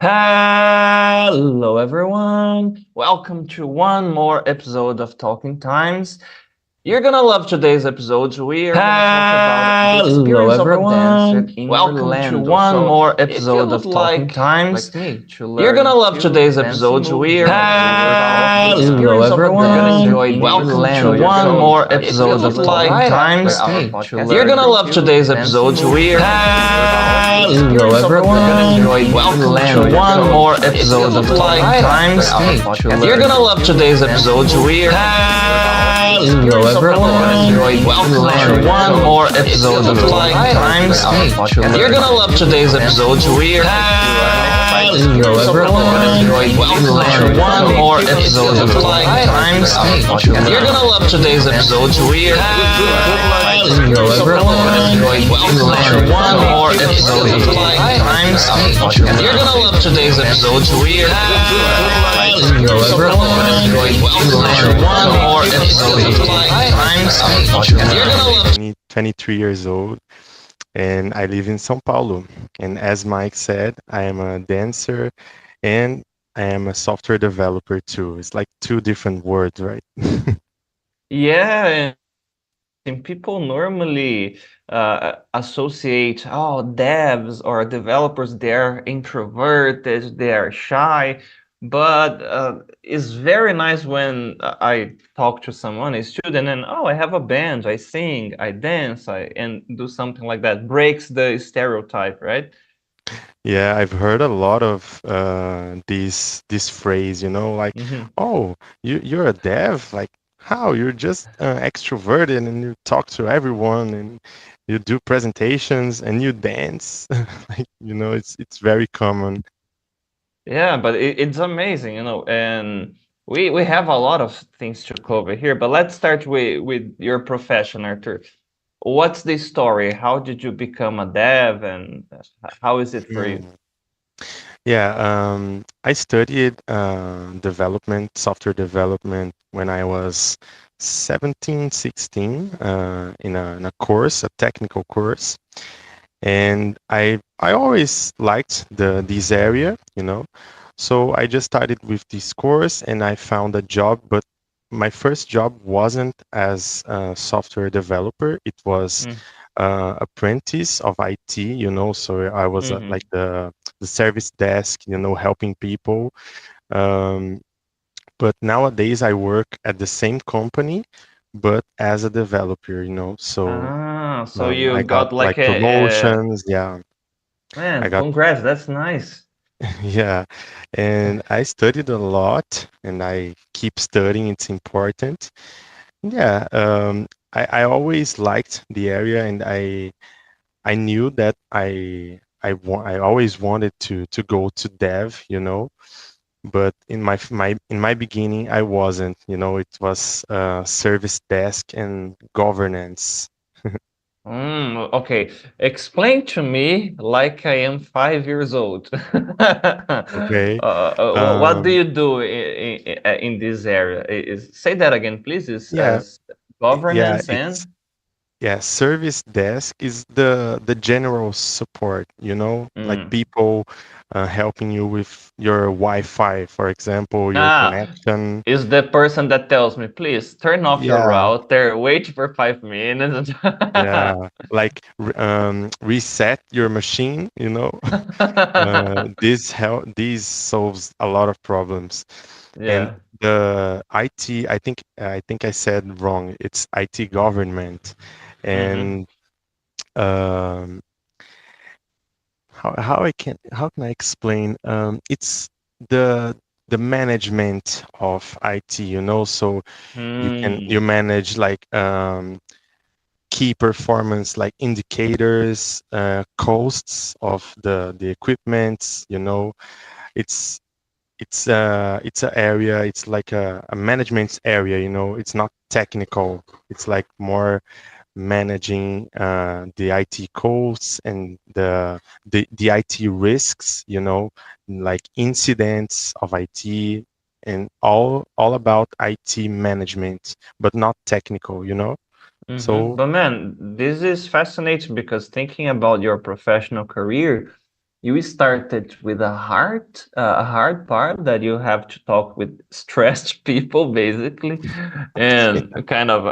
Hello, everyone. Welcome to one more episode of Talking Times. You're gonna love today's episode. We are gonna talk about the experience of a dancer in Welcome to one more episode of Talking Times. You're gonna love today's episode. We are Hello, everyone. Welcome to one more episode of Talking Times. You're gonna love today's episode. We are Hello, everyone. Welcome to one more episode of Talking Times. You're gonna love today's episode. We are Hello, everyone. Welcome to one more episode of Talking Times. You're gonna love today's episode. We're Hello, everyone. Welcome to one more episode of Talking Times. You're gonna love today's episode. We're Hello, everyone. Welcome to one more episode of Talking Times. You're gonna love today's episode. We're Hello, everyone. Welcome to one more episode of Talking Times. You're gonna love 23 years old, and I live in São Paulo. And as Mike said, I am a dancer and I am a software developer too. It's like two different words, right? Yeah, and people normally associate, devs or developers, they're introverted, they're shy. But it's very nice when I talk to someone, a student, and I have a band, I sing, I dance, and do something like that. Breaks the stereotype, right? Yeah, I've heard a lot of this phrase, like, oh, you're a dev, like how you're just extroverted and you talk to everyone and you do presentations and you dance, like it's very common. Yeah, but it's amazing, and we have a lot of things to cover here, but let's start with your profession, Arthur. What's the story? How did you become a dev, and how is it for you? Yeah, I studied software development when I was 17, 16, in a course, a technical course. And I always liked this area, So I just started with this course and I found a job, but my first job wasn't as a software developer. It was apprentice of IT, So I was like the service desk, helping people. But nowadays I work at the same company, but as a developer, So you I got like promotions. Yeah, man, congrats, that's nice. Yeah, and I studied a lot, and I keep studying. It's important. Yeah, I always liked the area, and I knew that I always wanted to go to dev, But in my beginning, I wasn't. It was service desk and governance. Okay, explain to me like I am 5 years old. Okay. What do you do in this area? Say that again, please. Yeah, As governance and service desk is the general support, like people helping you with your Wi-Fi, for example, your connection. Is the person that tells me, please turn off your router, wait for 5 minutes. Yeah, like reset your machine, This solves a lot of problems. Yeah. And the IT, I think I said wrong. It's IT government. And how can I explain? It's the management of IT, So you manage like key performance like indicators, costs of the equipment, It's an area, it's like a management area, It's not technical. It's like more managing the IT costs and the IT risks, like incidents of IT and all about IT management, but not technical, So But man, this is fascinating because thinking about your professional career, you started with a hard part that you have to talk with stressed people, basically, and kind of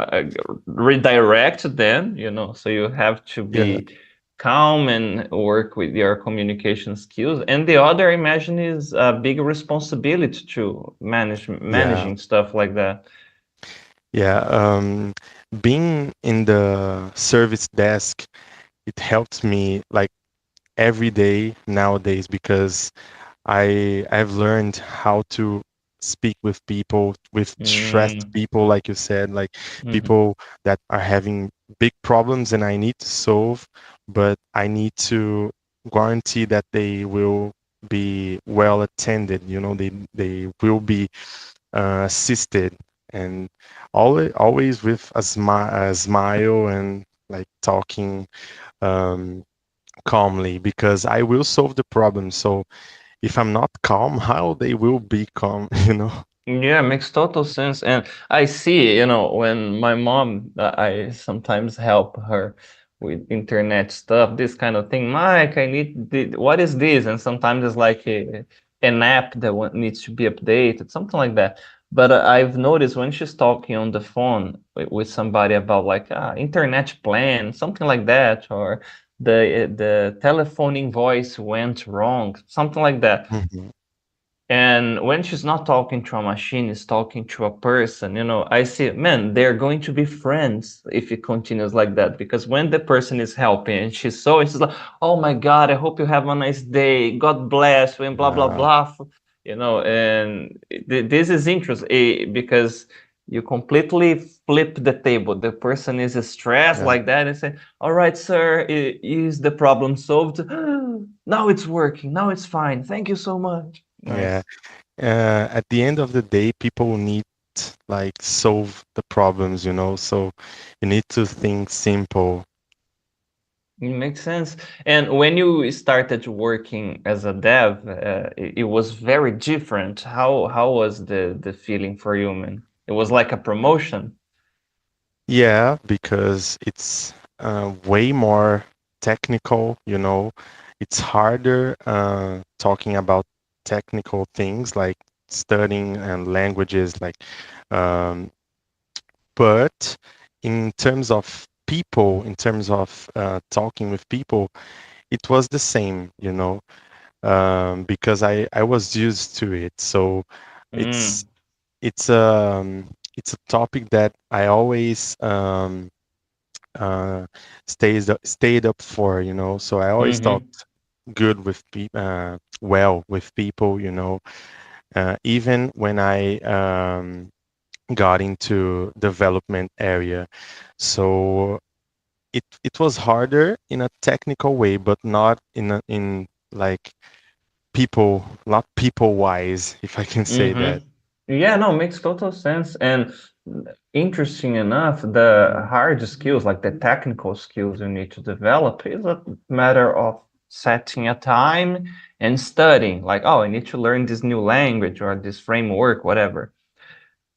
redirect them, so you have to Yeah, be calm and work with your communication skills. And the other, I imagine, is a big responsibility to yeah, managing stuff like that. yeah. Being in the service desk, it helps me like every day nowadays because I've learned how to speak with people, with stressed Mm, people, like you said, like mhm. people that are having big problems and I need to solve, but I need to guarantee that they will be well attended. They will be assisted, and always with a smile and like talking um, calmly because I will solve the problem. So if I'm not calm, how they will be calm, you know? Yeah, makes total sense. And I see, when my mom, I sometimes help her with internet stuff, this kind of thing. Mike, what is this? And sometimes it's like an app that needs to be updated, something like that. But I've noticed when she's talking on the phone with somebody about like internet plan, something like that, or the telephone invoice went wrong, something like that. Mhm. And when she's not talking to a machine, is talking to a person, I see, man, they're going to be friends if it continues like that. Because when the person is helping and she's like, oh my God, I hope you have a nice day. God bless you, and blah, blah, Yeah, blah. And this is interesting because you completely flip the table. The person is stressed yeah, like that and say, all right, sir, is the problem solved? Now it's working. Now it's fine. Thank you so much. yeah. Nice. At the end of the day, people need like solve the problems, so you need to think simple. It makes sense. And when you started working as a dev, it was very different. How was the feeling for you, man? It was like a promotion. Yeah, because it's way more technical, It's harder talking about technical things like studying and languages, like, um, but in terms of people, in terms of talking with people, it was the same, because I was used to it. So it's Mm, it's it's a topic that I always uh, stayed up for, So I always mm-hmm. talked good with well with people, even when I got into development area. So it was harder in a technical way, but not in like not people wise, if I can say that. Mm-hmm. Yeah, no, makes total sense. And interesting enough, the hard skills, like the technical skills you need to develop, is a matter of setting a time and studying. Like, oh, I need to learn this new language or this framework, whatever.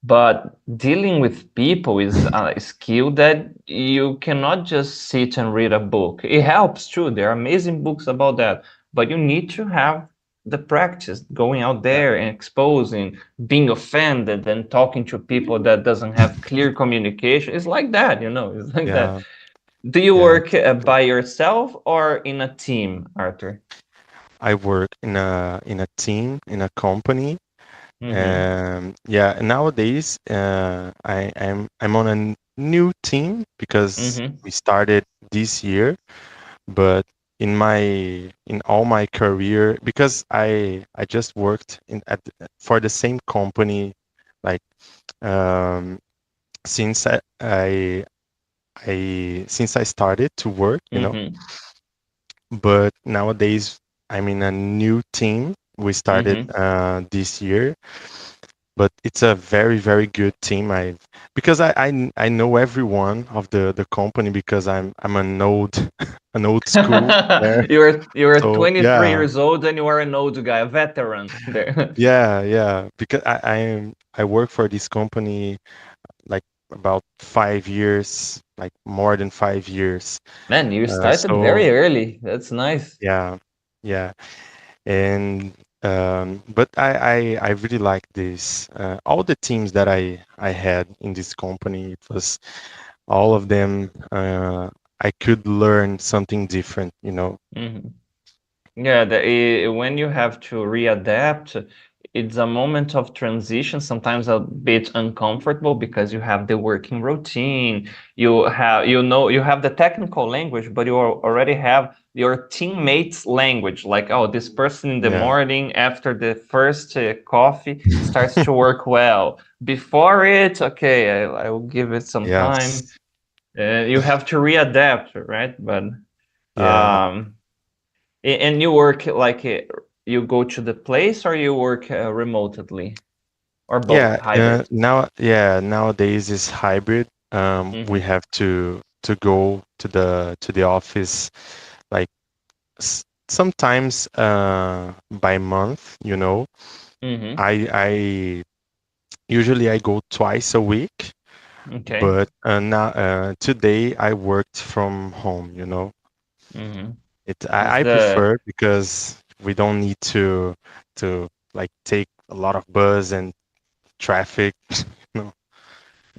But dealing with people is a skill that you cannot just sit and read a book. It helps too. There are amazing books about that. But you need to have the practice going out Yeah, there and exposing, being offended and talking to people that doesn't have clear communication. It's like that, it's like that. yeah, Do you yeah. work by yourself or in a team, Arthur? I work in a team in a company. Mm-hmm. Yeah, nowadays I'm on a new team because Mm-hmm. we started this year, but in all my career, because I just worked for the same company like um since I started to work, Mm-hmm. but nowadays I'm in a new team. We started Mm-hmm. this year, but it's a very very good team. Because I know everyone of the company because I'm an old an old school there. You're So 23 yeah, years old and you are an old guy, a veteran there. yeah, because I work for this company like about 5 years, like more than 5 years. Man, you started So very early. That's nice. yeah, yeah. And but I really like this. All the teams that I had in this company, it was all of them. I could learn something different, you know. Mhm. Yeah, when you have to readapt, it's a moment of transition, sometimes a bit uncomfortable because you have the working routine, you have the technical language, but already have your teammates' language. Like, oh, this person in the Yeah, morning after the first coffee starts to work well. Before it, okay, I will give it some time. yes, You have to readapt, right? But yeah. um, and you work like you go to the place or you work remotely or both, Yeah, hybrid? nowadays is hybrid. We Mm-hmm. have to go to the office like sometimes by month, you know. Mm-hmm. I usually I go twice a week, Okay. but now today I worked from home, you know. Mm-hmm. It Is I the prefer because we don't need to like take a lot of bus and traffic, you know.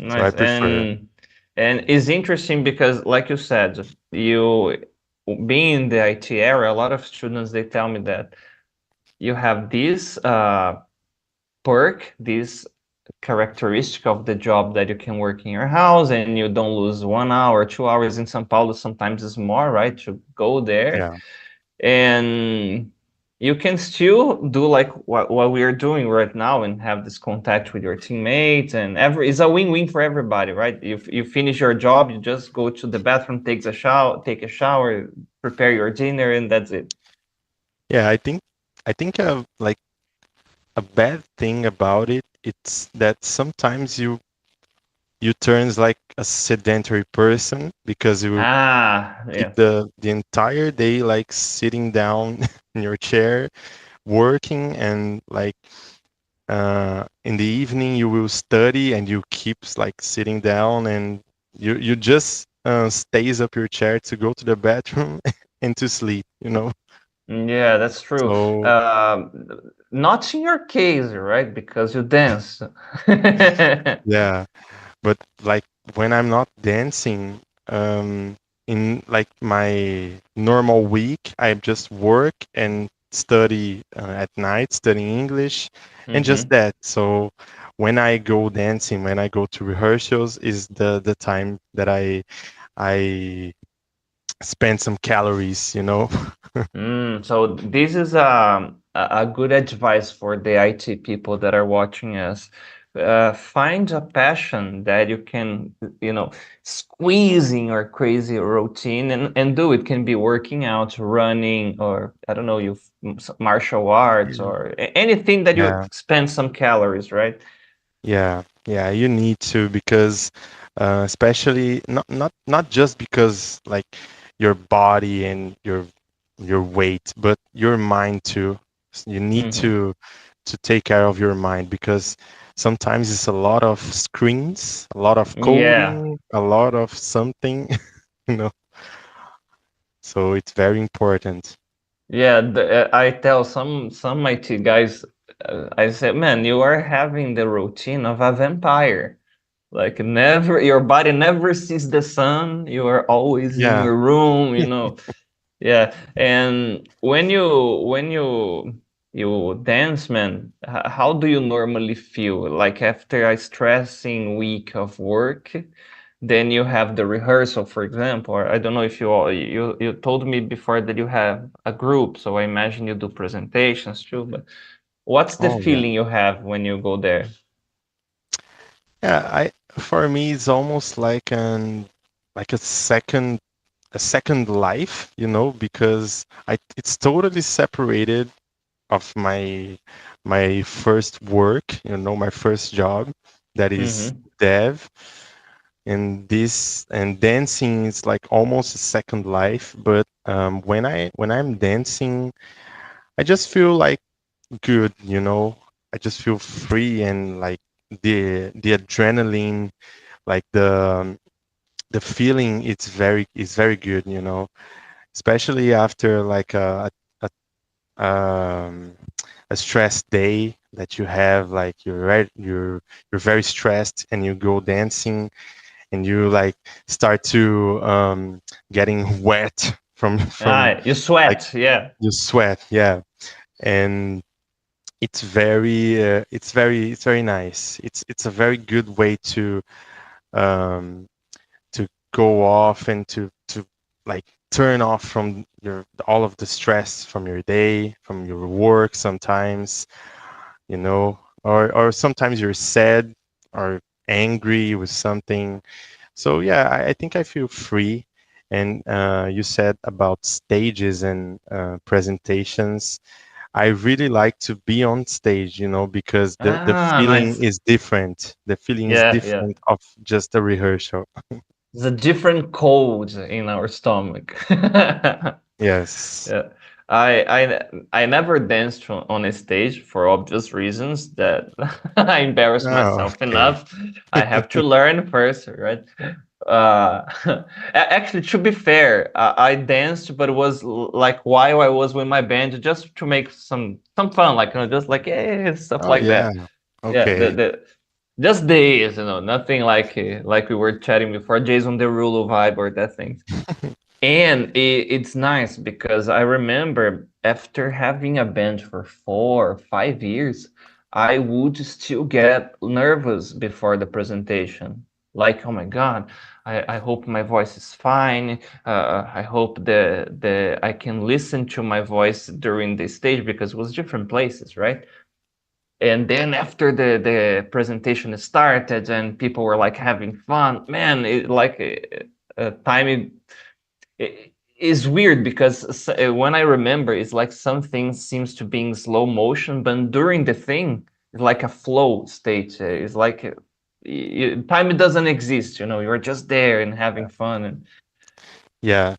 So I nice prefer. and it's interesting because, like you said, you being in the IT area, a lot of students they tell me that you have this perk, this characteristic of the job that you can work in your house and you don't lose 1 hour, 2 hours in São Paulo. Sometimes it's more, right, to go there, Yeah. and you can still do like what we are doing right now and have this contact with your teammates, and every it's a win-win for everybody, right? If you finish your job, you just go to the bathroom, take a shower, prepare your dinner, and that's it. Yeah, I think like a bad thing about it, it's that sometimes you turns like a sedentary person because you will Ah, keep yeah. the entire day like sitting down in your chair working, and like in the evening you will study and you keeps like sitting down, and you just stays up your chair to go to the bathroom and to sleep, you know. Yeah, that's true. So Not in your case, right? Because you dance. yeah, but like when I'm not dancing, um in like my normal week, I just work and study at night, studying English, and just Hmm. that. So when I go dancing, when I go to rehearsals, is the time that I spend some calories, you know. So this is a good advice for the IT people that are watching us. Find a passion that you can, squeeze in your crazy routine and do it. Can be working out, running, or I don't know, martial arts Yeah. or anything that you Yeah. spend some calories, right? Yeah, yeah, you need to because especially not just because like your body and your weight, but your mind too. You need Hmm. to take care of your mind because sometimes it's a lot of screens, a lot of Yeah. coding, a lot of something, you know. So it's very important. Yeah, I tell some IT guys, I said, man, you are having the routine of a vampire. Like never, your body never sees the sun. You are always in Yeah. your room. Yeah, and when you dance, man, how do you normally feel? Like after a stressing week of work, then you have the rehearsal, for example. Or I don't know if you told me before that you have a group, so I imagine you do presentations too. But what's the Oh yeah. feeling you have when you go there? Yeah, I for me it's almost like a second life, you know, because I it's totally separated of my first work, you know, my first job that is Mm-hmm. dev, and this and dancing is like almost a second life. But when I'm dancing, I just feel like good, you know. I just feel free and like the adrenaline, like the feeling, it's very good, you know, especially after like a um, a stressed day that you have, like you're very stressed and you go dancing and you like start to getting wet from Ah, you like sweat, yeah. you sweat, yeah, and it's very nice. It's a very good way um, to go off and to like turn off from your all of the stress from your day, from your work sometimes, or sometimes you're sad or angry with something. So yeah, I think I feel free. And you said about stages and presentations. I really like to be on stage, because the Ah, feeling nice. is different. The feeling is Yeah, yeah. different of just a rehearsal. There's a different code in our stomach. Yes. Yeah. I never danced on a stage for obvious reasons that I embarrass Oh, myself okay. enough. I have to learn first, right? Actually, to be fair, I danced, but it was like while I was with my band, just to make some fun, like just like stuff Oh, like yeah. that. Yeah, Okay. the just days, nothing like we were chatting before, Jason Derulo vibe or that thing. And it's nice because I remember after having a band for 4 or 5 years, I would still get nervous before the presentation. Like, oh my God, I hope my voice is fine. I hope the I can listen to my voice during the stage because it was different places, right? And then after the presentation started and people were like having fun, man, time it is weird because when I remember, it's like something seems to be in slow motion, but during the thing, it's like a flow state. It's like time doesn't exist. You're just there and having fun. And Yeah.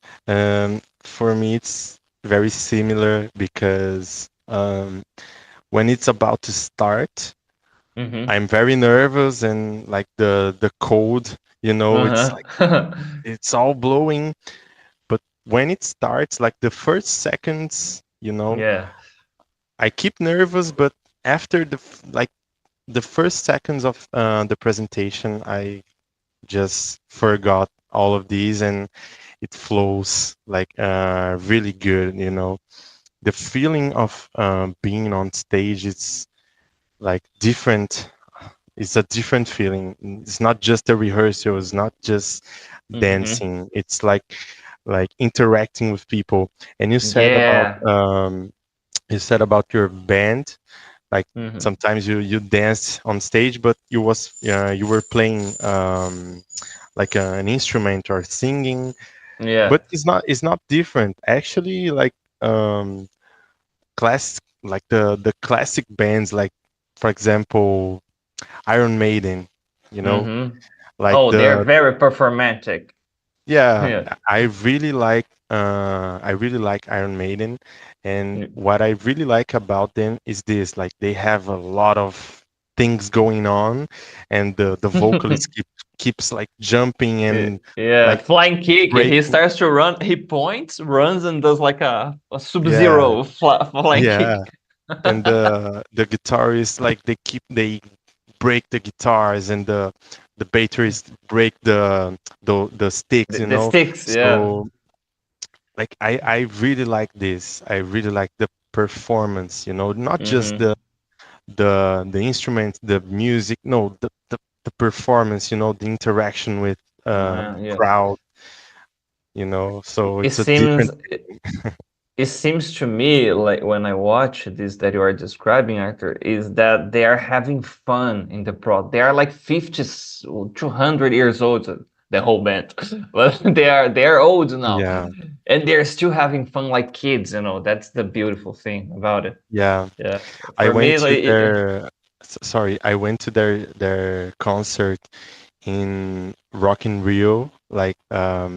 For me, it's very similar because when it's about to start, mm-hmm. I'm very nervous and like the cold, it's like Uh-huh. it's all blowing. But when it starts, like the first seconds, Yeah. I keep nervous, but after like the first seconds of the presentation, I just forgot all of these and it flows like really good. The feeling of being on stage, it's like different. It's a different feeling. It's not just a rehearsal. It's not just Mm-hmm. dancing. It's like interacting with people. And Yeah. you said about your band, like Mm-hmm. sometimes you danced on stage, but you were playing like an instrument or singing, Yeah. but it's not different actually. Like like the classic bands, like for example Iron Maiden, you know, Mm-hmm. like Oh, they're the very performatic. yeah, Yeah. I really like Iron Maiden, and what I really like about them is this, like they have a lot of things going on, and the vocalist keeps like jumping and Yeah, like flying kick. He breaking. starts to run. He points, runs, and does like a Yeah, sub-zero flying yeah, kick. and the guitarists, like they break the guitars, and the bassist break the sticks, The sticks. Yeah. so like I really like this. I really like the performance, not just Mm-hmm. the instruments, the music, no, the performance, the interaction with Yeah. crowd, so It it's a seems different. it seems to me like when I watch this that you are describing, Arthur, is that they are having fun in the pro. They are like 50, 200 years old, the whole band, but they are old now, Yeah, and they're still having fun like kids. That's the beautiful thing about it. yeah. Yeah, I for went me, to like, sorry, I went to their concert in Rock in Rio, like uh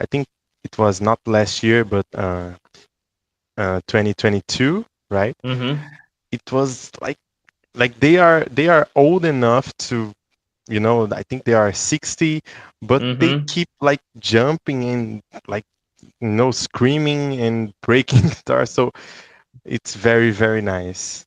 I think it was not last year, but 2022, right? mm-hmm, It was like they are old enough to, I think they are 60, but they mm-hmm. keep like jumping and like screaming and breaking guitar. So it's very, very nice.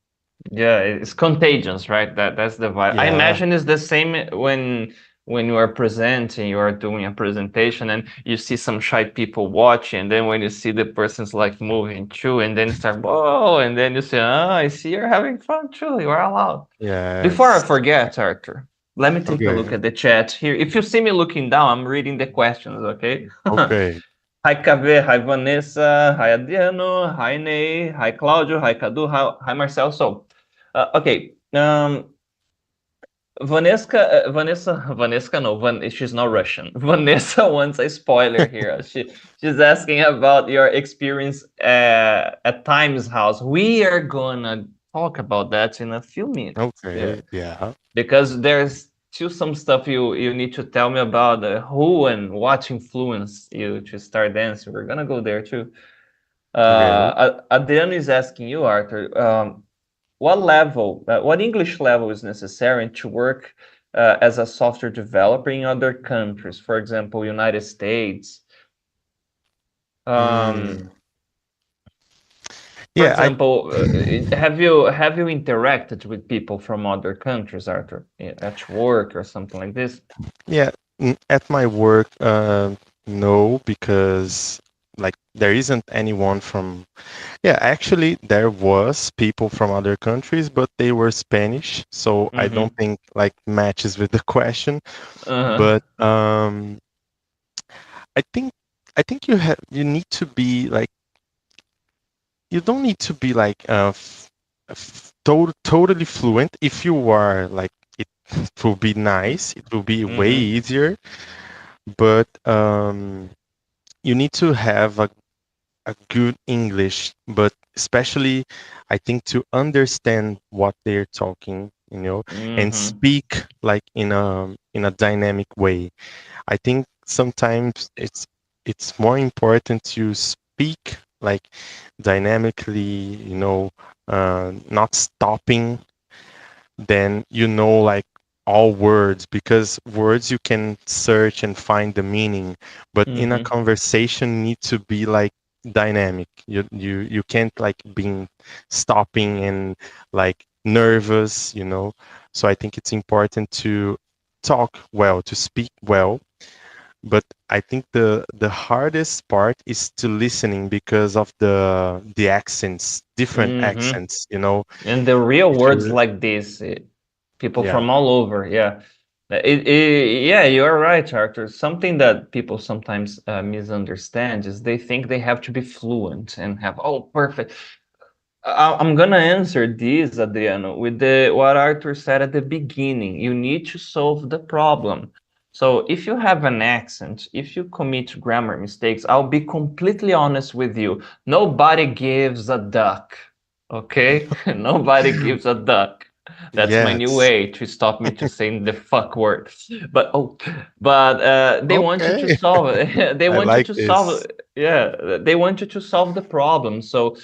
Yeah, it's contagious, right? That's the vibe. I Yeah. imagine it's the same when you are presenting, you are doing a presentation, and you see some shy people watching, and then when you see the person's like moving too, and then start whoa, and then you say, "Oh, I see you're having fun too. You are allowed." Before I Yes. forget, Arthur, let me take a look Okay. at the chat here. If you see me looking down, I'm reading the questions, okay? Okay. Hi KV, hi Vanessa, hi Adriano, hi Ney, hi Claudio, hi Cadu, hi Marcel. So, okay. Vanessa, no, she's not Russian. Vanessa wants a spoiler here. She's asking about your experience at Time's house. We are gonna talk about that in a few minutes. Yeah, Okay. Yeah. because there's still some stuff you need to tell me about who and what influenced you to start dancing. We're gonna go there too. Okay. Adriano is asking you, Arthur, what English level is necessary to work as a software developer in other countries, for example, United States? Um, Mm. for Yeah. example, have you interacted with people from other countries, Arthur, at work or something like this? Yeah. At my work, no, because like there isn't anyone from. Yeah, actually, there was people from other countries, but they were Spanish, so I don't Mm-hmm. think like matches with the question. Uh-huh. But I think you need to be like you don't need to be like totally fluent. If you are like it will be nice. It will be way Mm-hmm. easier, but you need to have a good English, but especially I think to understand what they're talking, and Mm-hmm. speak like in a dynamic way. I think sometimes it's more important to speak like dynamically, not stopping, than like all words, because words you can search and find the meaning, but in a Mm-hmm. conversation need to be like dynamic. You can't like being stopping and like nervous, so I think it's important to talk well, to speak well, but I think the hardest part is to listening because of the accents, different Mm-hmm. accents, And the real if words you like this, people yeah. from all over, yeah. Yeah, you're right, Arthur. Something that people sometimes misunderstand is they think they have to be fluent and have, oh, perfect. I'm gonna answer this, Adriano, with the what Arthur said at the beginning. You need to solve the problem. So if you have an accent, if you commit grammar mistakes, I'll be completely honest with you. Nobody gives a duck. Okay? Nobody gives a duck. That's my new Yes. way to stop me to saying the fuck word. But they want you to Okay. solve it. They I want you like to solve. this. Yeah, they want you to solve the problem. So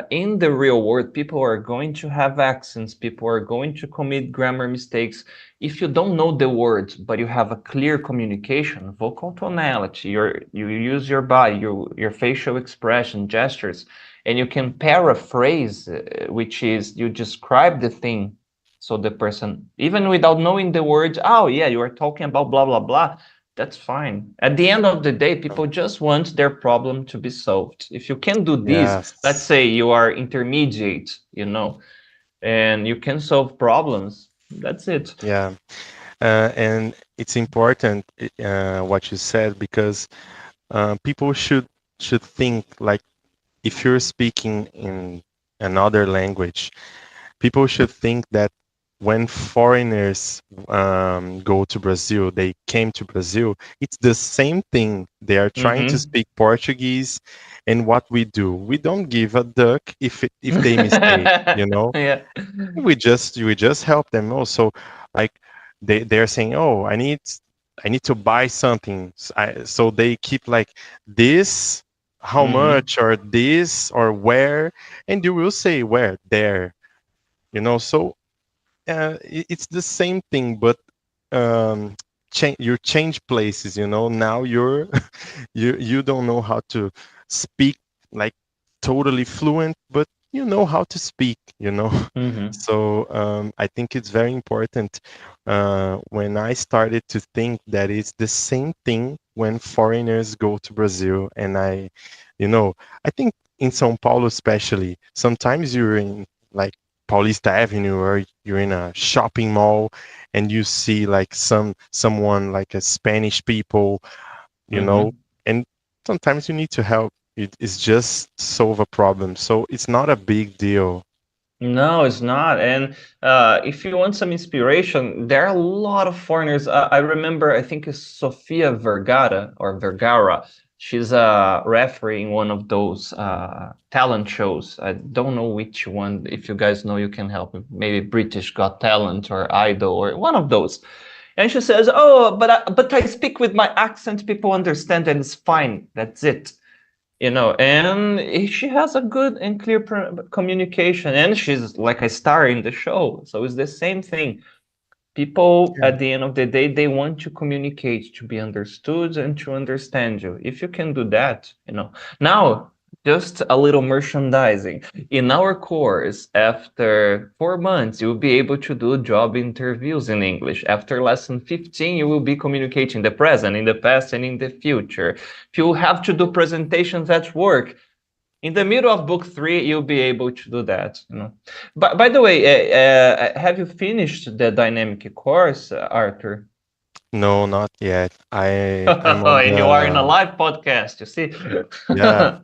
in the real world, people are going to have accents, people are going to commit grammar mistakes. If you don't know the words, but you have a clear communication, vocal tonality, you use your body, your facial expression, gestures, and you can paraphrase, which is you describe the thing. So the person, even without knowing the words, oh yeah, you are talking about blah blah blah, that's fine. At the end of the day, people just want their problem to be solved. If you can do this, let's Yes. say you are intermediate, and you can solve problems, that's it. Yeah. And it's important what you said, because people should think like, if you're speaking in another language, people should think that when foreigners go to Brazil, they came to Brazil, it's the same thing. They are trying to Mm-hmm. speak Portuguese, and what we do, we don't give a duck if they mistake. Yeah. We just help them also. Like they're saying, oh, I need to buy something. So they keep like this, how Mm-hmm. much, or this, or where, and you will say where, there, so it's the same thing, but um, change places, you know. Now you're you don't know how to speak like totally fluent, but you know how to speak, you know. Mm-hmm. So I think it's very important. When I started to think that it's the same thing when foreigners go to Brazil, and you know, I think in São Paulo especially, sometimes you're in like Paulista Avenue, or you're in a shopping mall, and you see like someone like a Spanish people, you know, Mm-hmm. and sometimes you need to help. It's just solve a problem, so it's not a big deal. No, it's not. And if you want some inspiration, there are a lot of foreigners. I remember, I think it's Sofia Vergara or Vergara. She's a referee in one of those talent shows. I don't know which one. If you guys know, you can help me. Maybe British Got Talent or Idol or one of those. And she says, "Oh, but I speak with my accent. People understand, and it's fine. That's it." And she has a good and clear communication, and she's like a star in the show, so it's the same thing. People Yeah. at the end of the day, they want to communicate, to be understood and to understand you. If you can do that, now, just a little merchandising in our course. After 4 months, you'll be able to do job interviews in English. After lesson 15, you will be communicating the present, in the past, and in the future. If you have to do presentations at work, in the middle of book 3, you'll be able to do that. But by the way, have you finished the dynamic course, Arthur? No, not yet. I'm on And you are in a the live podcast, you see. yeah,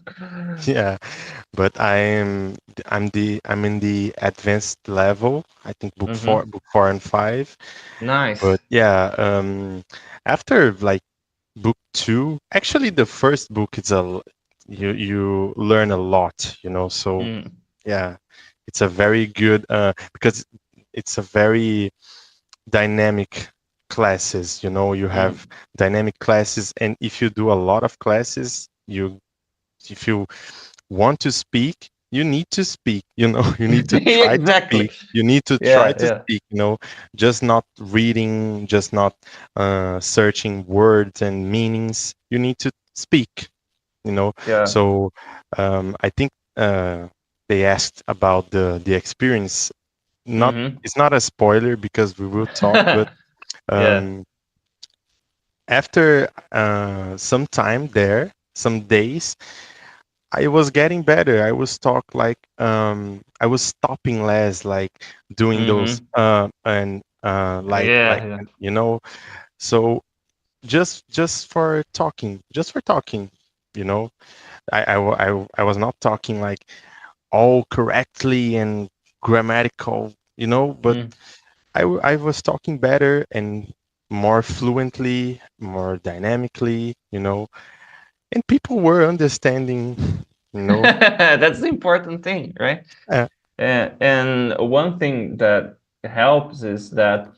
yeah, but I'm in the advanced level. I think Hmm. book 4 and 5. Nice. But yeah, after like book 2, actually the first book is you learn a lot, you know. So Mm. yeah, it's a very good because it's a very dynamic classes, you know. You have Mm. dynamic classes, and if you do a lot of classes, if you want to speak, you need to speak, you know. You need to try to Exactly. speak, you need to try Yeah, to yeah. speak, you know. Just not reading, just not searching words and meanings. You need to speak, you know. Yeah. So I think they asked about the experience. Not, Hmm. it's not a spoiler because we will talk, but Yeah. um, after some time there, some days, I was getting better. I was talk like I was stopping less, like doing those Hmm. and Yeah, like yeah. you know. So just for talking, you know. I was not talking like all correctly and grammatical, you know, but Mm. I was talking better and more fluently, more dynamically, you know, and people were understanding, you know. That's the important thing, right? Uh, And one thing that helps is that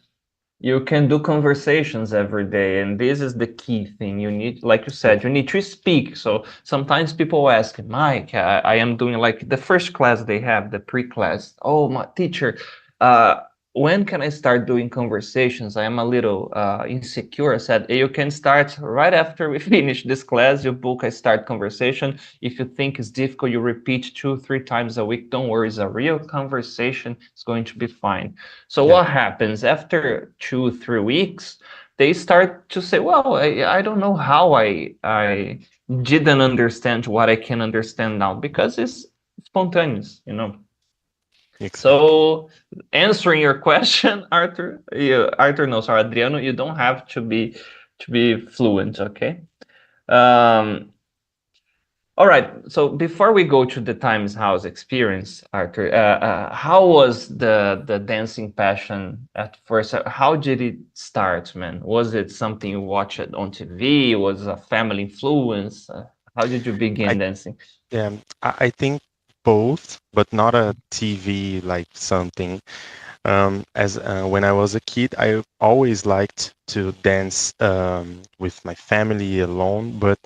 you can do conversations every day, and this is the key thing. You need, like you yeah, said, you need to speak. So sometimes people ask, Mike, I am doing like the first class they have, the pre-class. Oh, my teacher, uh, when can I start doing conversations? I am a little insecure. I said, you can start right after we finish this class. You book a start conversation. If you think it's difficult, you repeat 2, 3 times a week. Don't worry, it's a real conversation. It's going to be fine. So yeah, what happens after 2, 3 weeks? They start to say, "Well, I don't know how I didn't understand what I can understand now because it's spontaneous." exactly. So answering your question, Arthur, no, sorry, Adriano, you don't have to be fluent, okay? Um, all right. So before we go to the Times House experience, Arthur, how was the dancing passion at first? How did it start, man? Was it something you watched on TV? Was it a family influence? How did you I begin dancing? I think both, but not a TV like something. As when I was a kid, I always liked to dance with my family alone, but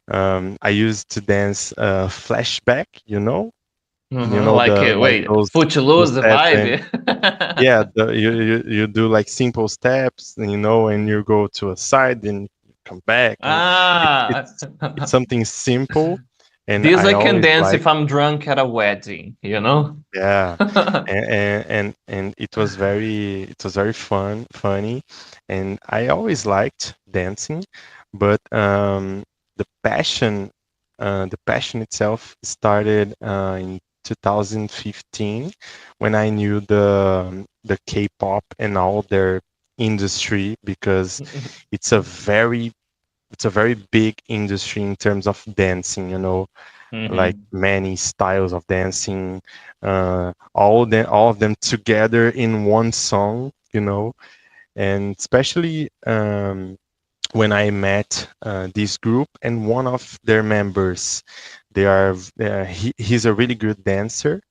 I used to dance flashback, you know. You know, Like, the like wait, those Footloose steps, and vibe? yeah, you do like simple steps, and and you go to a side, then you come back, and it, Ah, it's something simple, and this I I can always dance like. if I'm drunk at a wedding, you know? Yeah, and it was very funny, and I always liked dancing, but the passion itself started in 2015 when I knew the K-pop and all their industry, because it's a very it's a very big industry in terms of dancing, like Hmm. many styles of dancing, all of them together in one song, and especially when I met this group and one of their members, he's a really good dancer,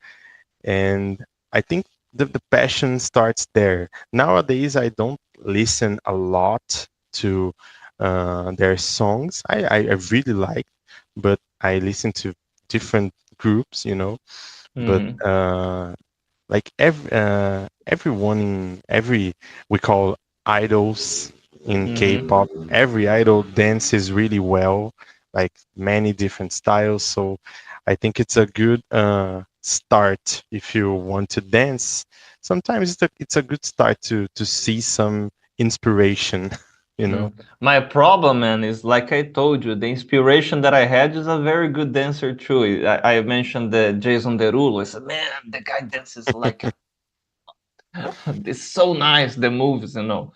and I think the passion starts there. Nowadays, I don't listen a lot to their songs. I really like, but I listen to different groups, But Hmm. like everyone in every we call idols in K-pop, Hmm. every idol dances really well, like many different styles. So I think it's a good start if you want to dance. Sometimes it's a good start to see some inspiration, you know. My problem, man, is like I told you, the inspiration that I had is a very good dancer too. I mentioned the Jason Derulo. I said, man, the guy dances like it's so nice, the moves, you know.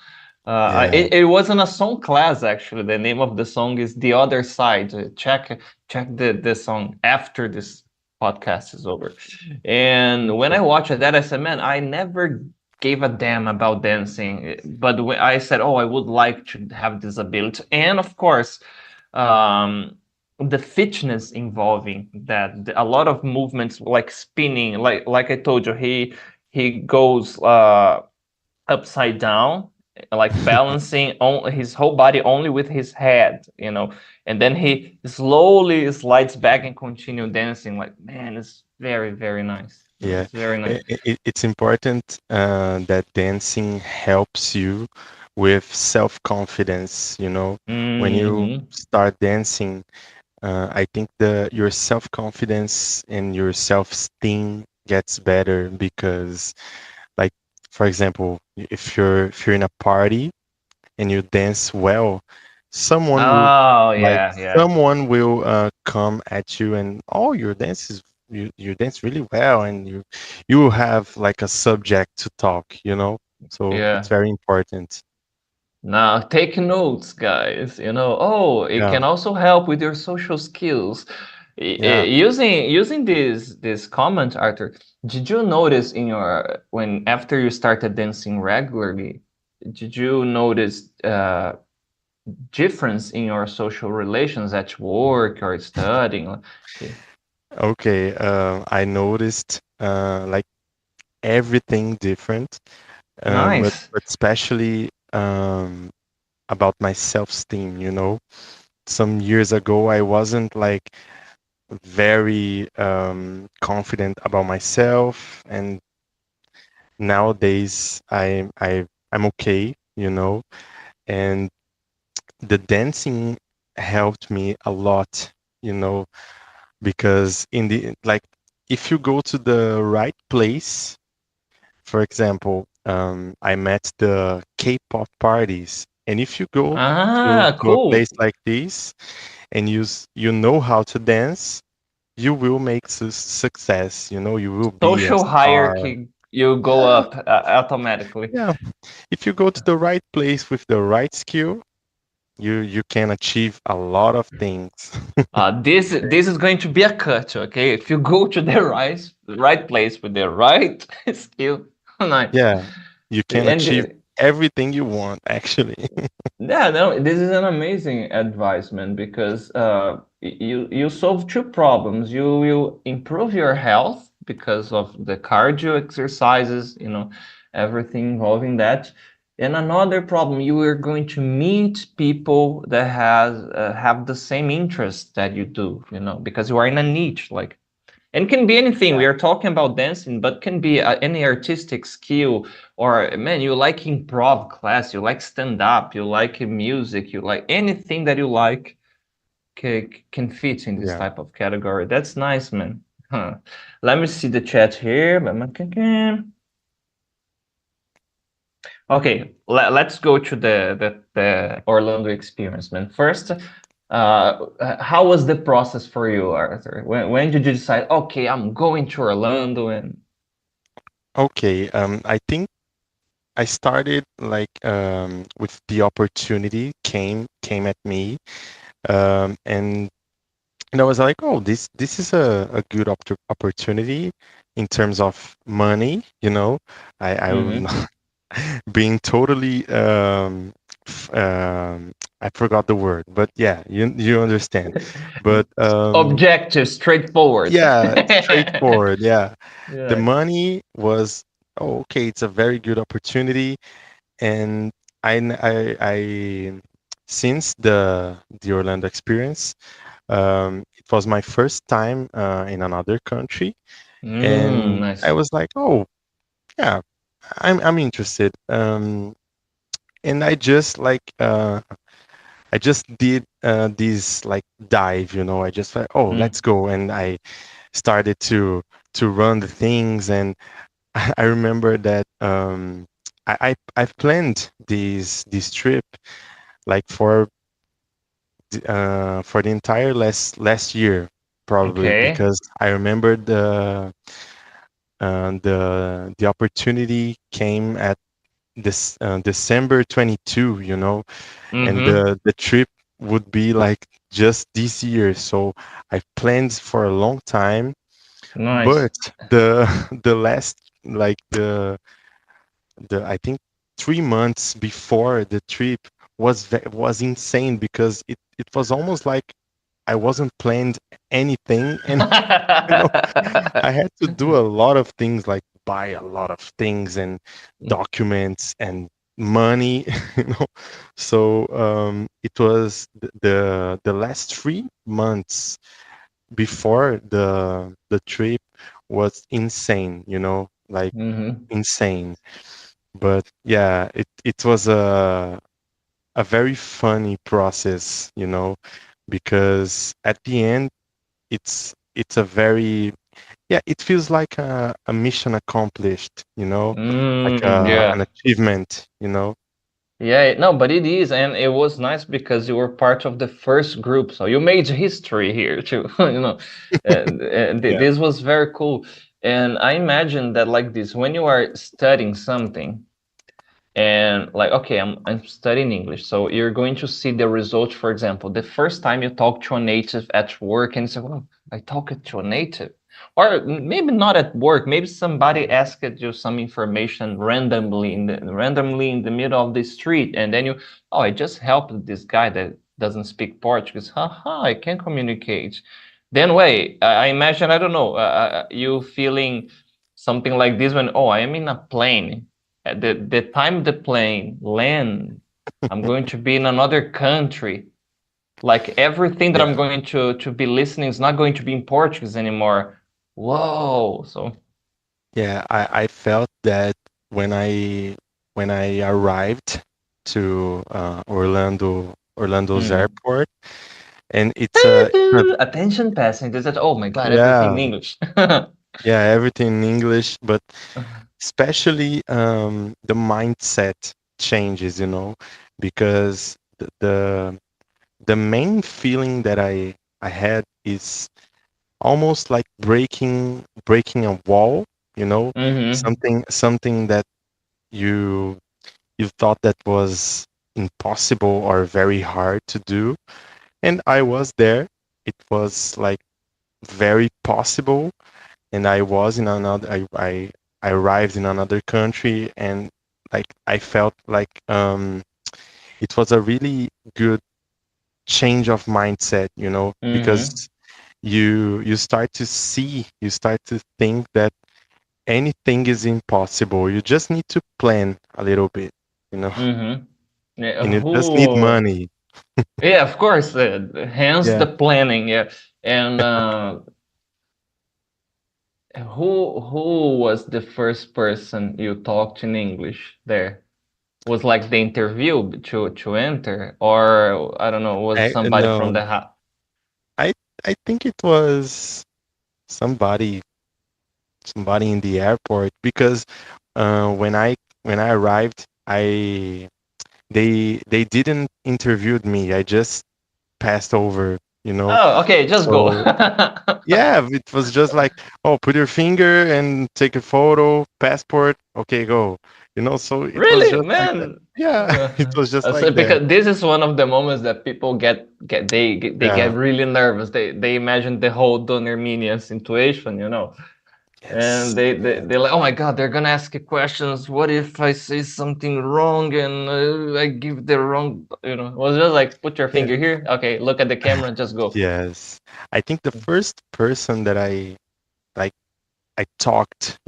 Yeah, It wasn't a song class actually. The name of the song is "The Other Side." Check the song after this podcast is over. And when I okay. watched that, I said, "Man, I never gave a damn about dancing." But when I said, "Oh, I would like to have this ability," and of course, um, the fitness involving that, a lot of movements like spinning, like I told you, he goes upside down, like balancing on his whole body only with his head, and then he slowly slides back and continue dancing. Like, man, it's very, very nice. Yeah, It's very nice. it's important that dancing helps you with self-confidence. When you Hmm. start dancing, I think your self-confidence and your self-esteem gets better because, like, for example, if you're in a party and you dance well, someone will Oh, like yeah, yeah. someone will come at you and oh, your dance is you dance really well, and you will have like a subject to talk, so it's Yeah. very important. Now take notes, guys. Oh, it Yeah, can also help with your social skills. yeah. Using this comment, Arthur, did you notice when after you started dancing regularly, did you notice difference in your social relations at work or studying? Okay. Okay, I noticed like everything different, but Nice. especially about my self-esteem. Some years ago I wasn't like very confident about myself, and nowadays I'm okay, and the dancing helped me a lot, you know, because in the like if you go to the right place, for example, I'm at the K-pop parties, and if you go Ah, to a cool. place like this and you know how to dance, you will make success. You will be a Social star. hierarchy, you go Yeah, up automatically. yeah. If you go to the right place with the right skill, you can achieve a lot of things. This is going to be a cut, okay? If you go to the right place with the right skill, nice. Yeah, you can And achieve everything you want, actually. yeah, no, this is an amazing advisement because you solve two problems. You will improve your health because of the cardio exercises, everything involving that. And another problem, you are going to meet people that have the same interest that you do, because you are in a niche. Like, And can be anything. Yeah. We are talking about dancing, but can be any artistic skill, or man, you like improv class, you like stand up, you like music, you like anything that you like can fit in this Yeah. type of category. That's nice, man. Huh. Let me see the chat here. Okay, let's go to the Orlando experience, man. First, how was the process for you, Arthur? When did you decide, okay, I'm going to Orlando and Okay. I think I started like with the opportunity came at me, and I was like, oh, this is a good opportunity in terms of money. I will Mhm. not being totally I forgot the word, but yeah, you understand. But Objective, straightforward. yeah, straightforward. Yeah, the Yeah. money was, oh, okay. It's a very good opportunity, and I since the Orlando experience, it was my first time in another country, and I Nice. was like, oh yeah, I'm interested. And I just did this like dive, I just like, oh, Mm. let's go, and I started to run the things, and I remember that I've planned this trip like for the entire last year, probably, Okay. because I remember the opportunity came at this December 22, and Mm-hmm. the trip would be like just this year. So I planned for a long time, Nice. but the the last like the I think 3 months before the trip was insane, because it was almost like I wasn't planned anything, and you know I had to do a lot of things, like buy a lot of things and documents and money, you know. So it was the last 3 months before the trip was insane, like Mm-hmm. insane. But yeah, it was a very funny process, because at the end it's a very, yeah, it feels like a mission accomplished, like an Yeah. achievement. Yeah, no, but it is, and it was nice because you were part of the first group, so you made history here too. And Yeah. this was very cool. And I imagine that like this, when you are studying something, and like, okay, I'm studying English, so you're going to see the results. For example, the first time you talk to a native at work, and you say, well, I talked to a native, or maybe not at work, maybe somebody asked you some information randomly in the middle of the street, and then you, oh, I just helped this guy that doesn't speak Portuguese. Haha, I can communicate. Then wait, I imagine, I don't know, you feeling something like this when, oh, I am in a plane, at the time the plane land, I'm going to be in another country. Like everything that I'm Yeah. going to be listening is not going to be in Portuguese anymore. Whoa! So. Yeah, I felt that when I arrived to Orlando's Mhm. airport, and it's a Attention passengers. That, oh my God, everything in yeah, English. yeah, everything in English, but especially the mindset changes, because the main feeling that I had is almost like breaking a wall, Mm-hmm. something that you you thought that was impossible or very hard to do, and I was there. It was like very possible, and I was in another. I arrived in another country, and like I felt like it was a really good change of mindset, because Mm-hmm. you start to think that anything is impossible. You just need to plan a little bit, you know, Mm-hmm. Yeah, and you just need who? money. Yeah, of course. Hence Yeah. the planning. Yeah, and Who was the first person you talked in English there? Was like the interview to enter, or I don't know, was somebody from No, the house? I I think it was somebody somebody in the airport because when I arrived, I they didn't interviewed me. I just passed over, you know. Oh, okay, just go. So yeah, it was just like, oh, put your finger and take a photo, passport, okay, go. So it was Really, just like that. man? Yeah, it was just So like that. because this is one of the moments that people they get Yeah. really nervous. They imagine the whole Donner Minion situation, Yes. and they're like, oh my god, they're gonna ask you questions. What if I say something wrong and I give the wrong? It was just like put your Yeah. finger here. Okay, look at the camera, just go. Yes. I think the first person that like I talked,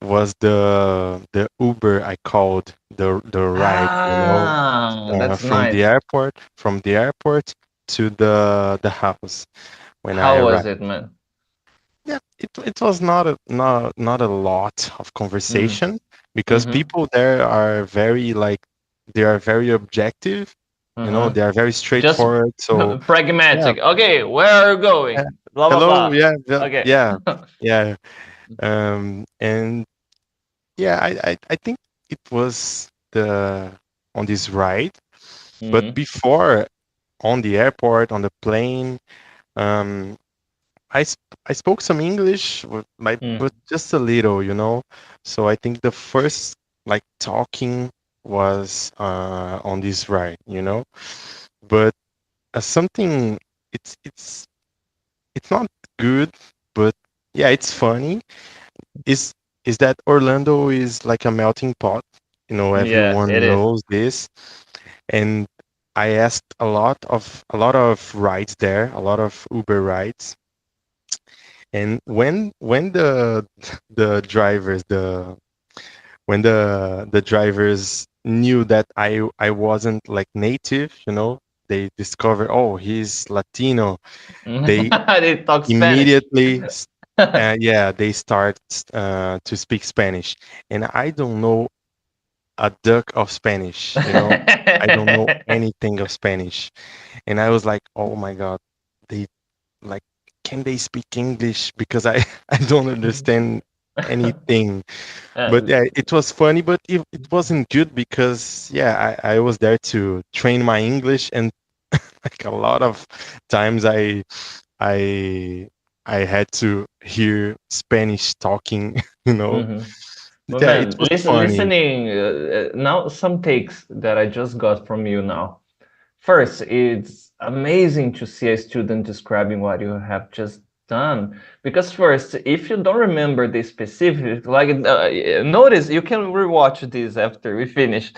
was the Uber I called the ride, Ah, that's nice. from the airport to the house when I How was arrived. it, man? Yeah, it was not a lot of Mm. conversation because Mm-hmm. people there are very like they are very objective, Uh-huh. they are very Just straightforward. So yeah, pragmatic. Okay, where are you yeah. going? Blah blah Hello, blah. yeah, Okay. yeah, yeah. And yeah, I think it was the on this ride, but Mm-hmm. before on the airport, on the plane, um, I spoke some English, Mm. but just a little, So I think the first like talking was on this ride. But something it's it's not good, but yeah, it's funny. Is is that Orlando is like a melting pot? Yeah, Everyone it is. knows this, and I asked a lot of rides there, a lot of Uber rides. And when the the drivers the when the drivers knew that I wasn't like native, they discover, oh, he's Latino. They They talk Spanish. immediately yeah, they start to speak Spanish, and I don't know a duck of Spanish. I don't know anything of Spanish, and I was like, oh my god, they like, can they speak English because I I don't understand anything. But Uh, yeah, it was funny, but it wasn't good because yeah, I was there to train my English, and like a lot of times I I had to hear Spanish talking, you know. mhm. But But yeah, it man, was funny. listening now, some takes that I just got from you now. First, it's amazing to see a student describing what you have just done. Because first, if you don't remember the specific, like notice you can rewatch this after we finish.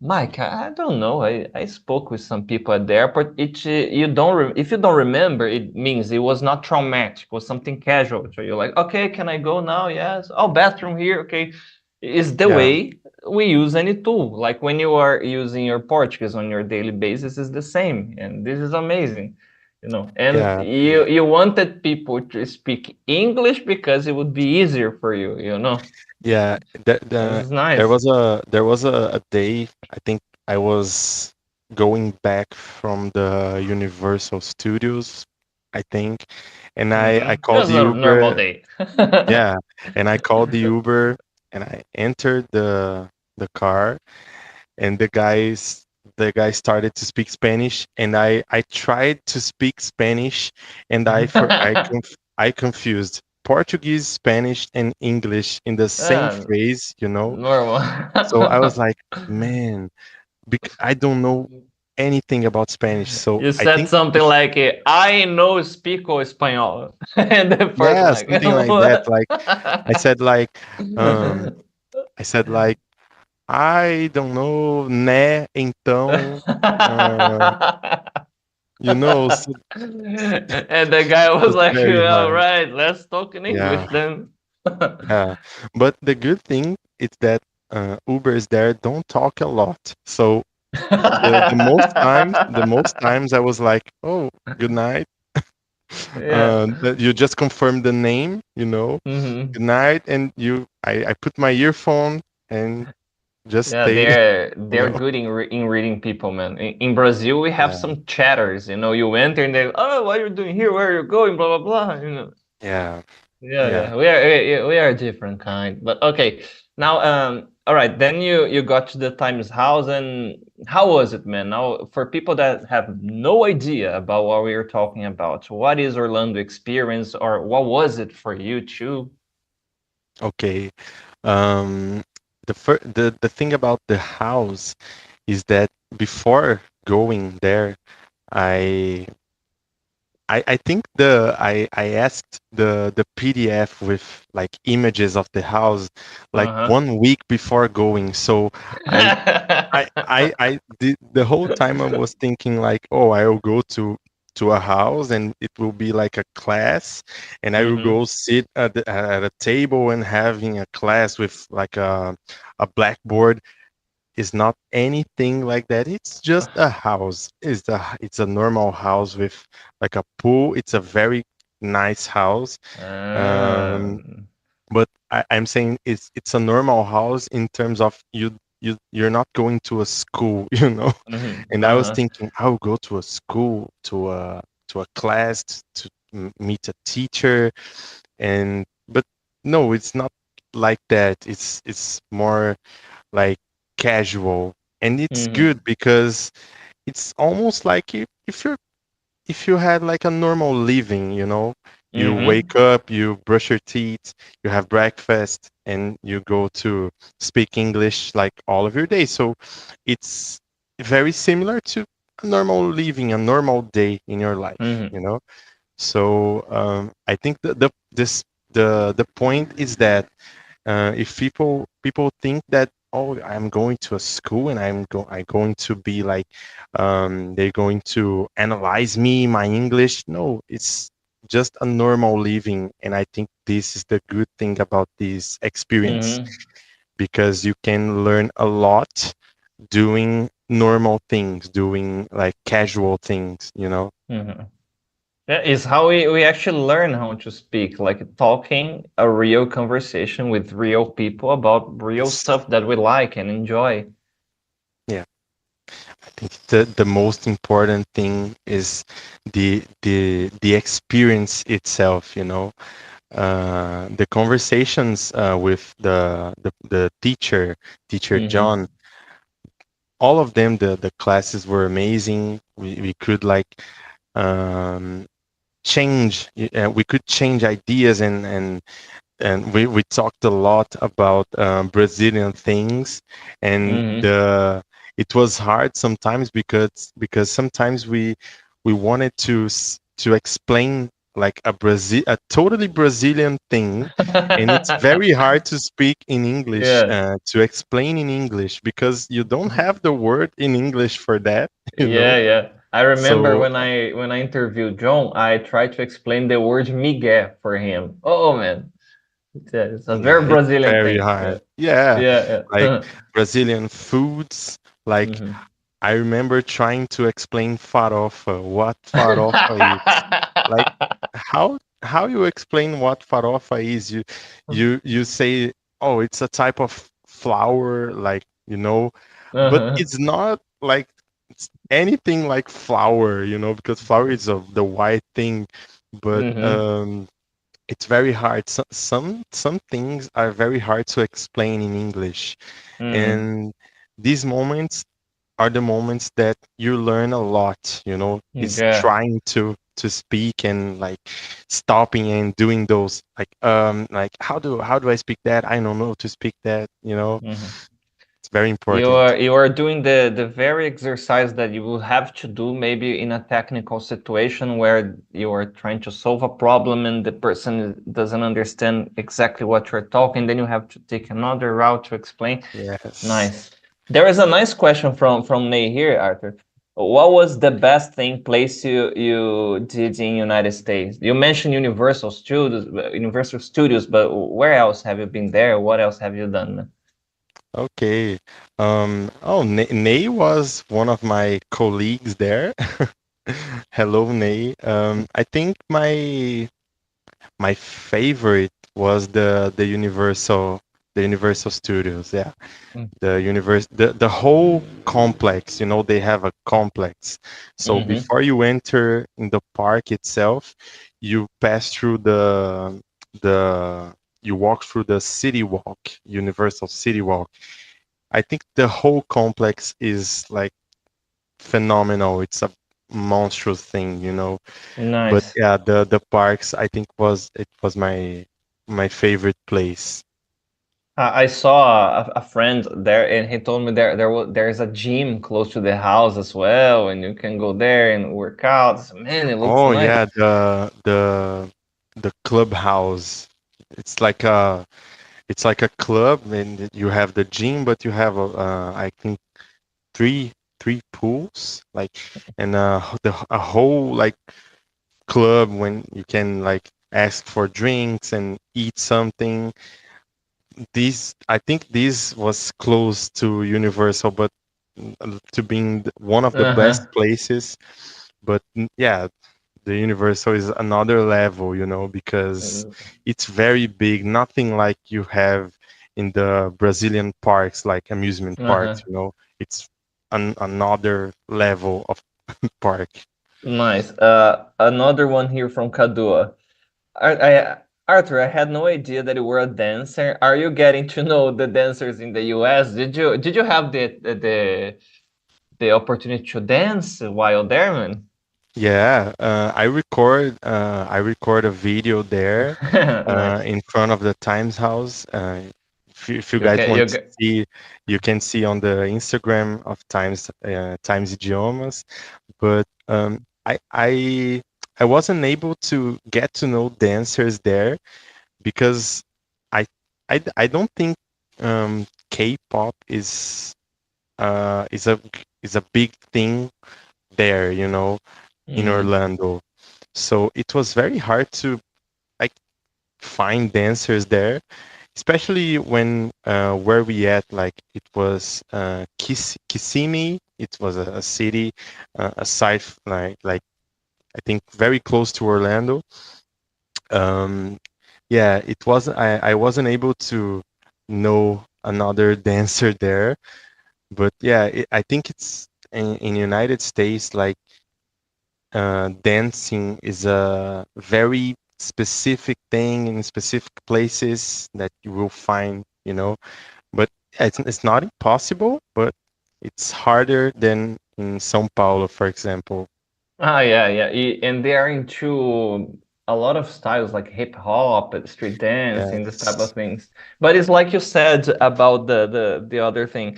Mike, I don't know. I spoke with some people at the airport. You don't if you don't remember, it means it was not traumatic. It was something casual. So you're like, okay, can I go now? Yes. Oh, bathroom here. Okay, is the Yeah, way we use any tool. Like when you are using your Portuguese on your daily basis, is the same, and this is amazing. And yeah, you wanted people to speak English because it would be easier for you. yeah. This is There nice. was a day, I think I was going back from the Universal Studios, I think, and I called Just the a normal Uber. day. Yeah, and I called the Uber, and I entered the car, and the guy started to speak Spanish, and I tried to speak Spanish, and I confused Portuguese, Spanish, and English in the same Ah, phrase. normal. So I was like, man, I don't know anything about Spanish. So You I said think something if like, I know speak espanhol. And the person yeah, like, something like that. what? Like I said, um, like I don't know, né? Então, uh, so And the guy it was was like, very all hard. right, let's talk in Yeah, English then. yeah. But the good thing is that Ubers there don't talk a lot. So the most times I was like, oh, good night. Yeah. That you just confirm the name, Hmm. good night, and I put my earphone and just Yeah, stay, you they're know. good in reading people, man. In Brazil, we have Yeah, some chatters. You enter and they, oh, what are you doing here? Where are you going? Blah blah blah. yeah, Yeah, yeah. yeah, we are a different kind. But okay, now, all right. Then you got to the Times House, and how was it, man? Now, for people that have no idea about what we are talking about, what is Orlando experience, or what was it for you too? Okay. Um, the thing about the house is that before going there, I I think I asked the PDF with like images of the house like Uh 1 week before going. So I huh. the whole time I was thinking like, oh, I'll go to a house and it will be like a class, and I will Mhm. go sit at a table and having a class with like a blackboard. Is not anything like that. It's just a house. It's a normal house with like a pool. It's a very nice house. Um, Um, but I'm saying it's a normal house in terms of you're not going to a school, mhm. And I was Uh-huh. thinking I'll go to a school to a class to meet a teacher, and but no, it's not like that. It's more like casual, and it's good Mhm. because it's almost like if you had like a normal living, you Mhm. wake up, you brush your teeth, you have breakfast, and you go to speak English like all of your day. So it's very similar to a normal living, a normal day in your life. Mhm. So I think the point is that if people think that, oh, I'm going to a school and I'm going to be like they're going to analyze me, my English. No, it's just a normal living, and I think this is the good thing about this experience, Mhm. because you can learn a lot doing normal things, doing like casual things. Mhm. Yeah, is how we actually learn how to speak, like talking a real conversation with real people about real Yes. stuff that we like and enjoy. Yeah. I think the most important thing is the experience itself. The conversations with the teacher Mhm. John, all of them, the classes were amazing. We could like um, we could change ideas, and we talked a lot about Brazilian things, and Mhm. the it was hard sometimes because sometimes we wanted to explain like a totally Brazilian thing, and it's very hard to speak in English, Yeah. to explain in English, because you don't have the word in English for that, you know. Yeah, yeah. I remember So when I interviewed John, I tried to explain the word Miguel for him. Oh man, it's a yeah, very it's Brazilian very thing. Yeah, hard. Yeah, yeah, like yeah. Brazilian foods. Like Mhm. I remember trying to explain farofa, what farofa is. Like how you explain what farofa is? You say, oh, it's a type of flour, but Uh-huh. it's not like it's anything like flour, because flour is the white thing, but Mhm. it's very hard. Some things are very hard to explain in English, Mhm. and these moments are the moments that you learn a lot. Is Yeah. trying to speak and like stopping and doing those like how do I speak that? I don't know to speak that. Mhm. It's very You important. are you are doing the very exercise that you will have to do maybe in a technical situation where you are trying to solve a problem and the person doesn't understand exactly what you're talking. Then you have to take another route to explain. Yes. Nice. There is a nice question from Ney here, Arthur. What was the best thing place you did in United States? You mentioned Universal Studios, but where else have you been there? What else have you done? Okay. Oh, Ney was one of my colleagues there. Hello, Ney. I think my favorite was the Universal Studios. Yeah, the whole complex. You know, they have a complex. So Mm-hmm. before you enter in the park itself, you pass through the you walk through the city walk, Universal City Walk. I think the whole complex is like phenomenal. It's a monstrous thing, you know. But Nice. yeah, the parks I think was my favorite place. I saw a friend there, and he told me there's a gym close to the house as well, and you can go there and work out. I said, man, it looks Oh nice. yeah, the clubhouse. It's like a it's like a club, and you have the gym, but you have I think three three pools, like, and a whole like club when you can like ask for drinks and eat something. This I think this was close to Universal, but to being one of the best Uh-huh. places. But yeah, the Universal is another level, you know, because it's very big. Nothing like you have in the Brazilian parks, like amusement parks. Uh-huh. You know, it's another level of park. Nice. Another one here from Kadua. Arthur, I had no idea that you were a dancer. Are you getting to know the dancers in the US? Did you have the opportunity to dance while there, man? Yeah, I record a video there Nice. in front of the Times House. If you You guys can you want to get see, you can see on the Instagram of Times Idiomas. But I wasn't able to get to know dancers there because I I don't think K-pop is a big thing there, you know, in mm, Orlando. So it was very hard to like find dancers there, especially when where we at, like it was Kissimmee. It was a city aside like I think very close to Orlando. Um, yeah, it was I wasn't able to know another dancer there, but yeah, I think it's in United States like dancing is a very specific thing in specific places that you will find, you know. But it's not impossible, but it's harder than in São Paulo, for example. yeah, yeah. And they are into a lot of styles like hip hop, street dancing, this type of Yes, things. But it's like you said about the other thing.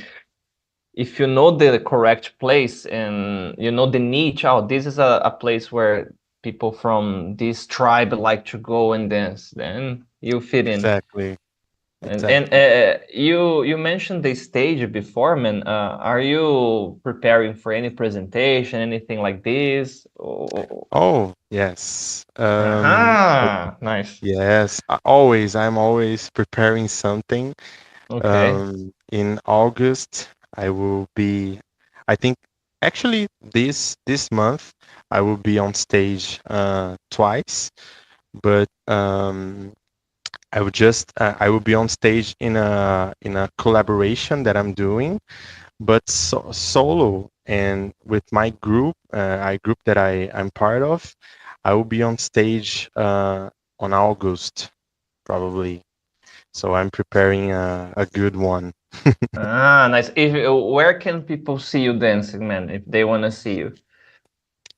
If you know the correct place and you know the niche, oh, this is a place where people from this tribe like to go and dance, then you fit in. exactly, And exactly. you mentioned the stage before, man. Are you preparing for any presentation, anything like this? Oh, Oh, yes. aha, nice. Yes, I'm always preparing something. Okay. In August, I will be, I think, actually this month, I will be on stage twice, but I will be on stage in a collaboration that I'm doing, but solo and with my group, I group that I'm part of, I will be on stage on August probably. So I'm preparing a good one. Ah, nice. If where can people see you dancing, man, if they want to see you?